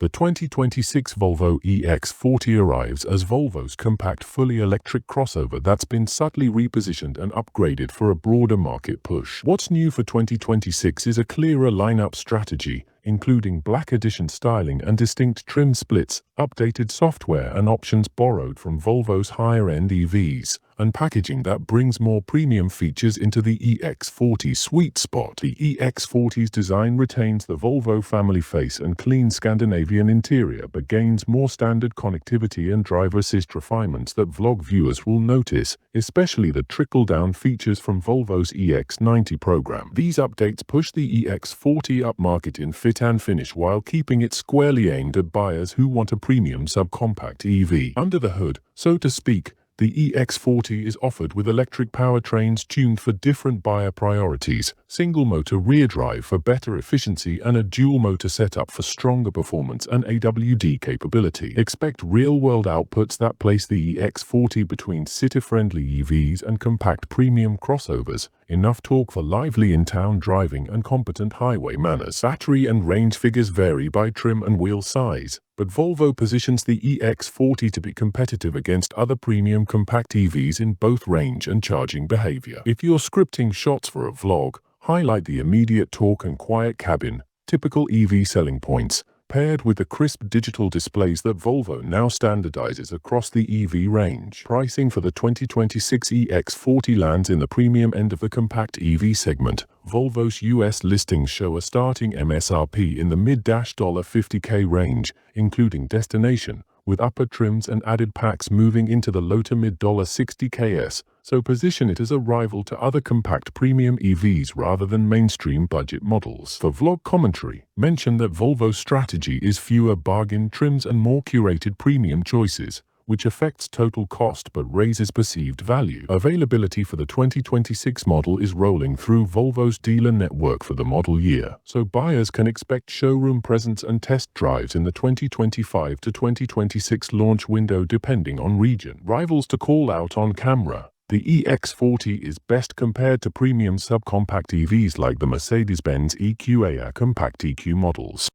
The 2026 Volvo EX40 arrives as Volvo's compact fully electric crossover that's been subtly repositioned and upgraded for a broader market push. What's new for 2026 is a clearer lineup strategy, including Black Edition styling and distinct trim splits, updated software and options borrowed from Volvo's higher-end EVs, and packaging that brings more premium features into the EX40 sweet spot. The EX40's design retains the Volvo family face and clean Scandinavian interior but gains more standard connectivity and driver assist refinements that vlog viewers will notice, especially the trickle-down features from Volvo's EX90 program. These updates push the EX40 upmarket in fit and finish while keeping it squarely aimed at buyers who want a premium subcompact EV. Under the hood, so to speak, the EX40 is offered with electric powertrains tuned for different buyer priorities, single-motor rear drive for better efficiency and a dual-motor setup for stronger performance and AWD capability. Expect real-world outputs that place the EX40 between city-friendly EVs and compact premium crossovers, enough torque for lively in-town driving and competent highway manners. Battery and range figures vary by trim and wheel size, but Volvo positions the EX40 to be competitive against other premium compact EVs in both range and charging behavior. If you're scripting shots for a vlog, highlight the immediate torque and quiet cabin, typical EV selling points, paired with the crisp digital displays that Volvo now standardizes across the EV range. Pricing for the 2026 EX40 lands in the premium end of the compact EV segment. Volvo's US listings show a starting MSRP in the mid-$50K range, including destination, with upper trims and added packs moving into the low to mid-$60Ks, so position it as a rival to other compact premium EVs rather than mainstream budget models. For vlog commentary, mention that Volvo's strategy is fewer bargain trims and more curated premium choices, which affects total cost but raises perceived value. Availability for the 2026 model is rolling through Volvo's dealer network for the model year, so buyers can expect showroom presence and test drives in the 2025 to 2026 launch window depending on region. Rivals to call out on camera. The EX40 is best compared to premium subcompact EVs like the Mercedes-Benz EQA compact EQ models.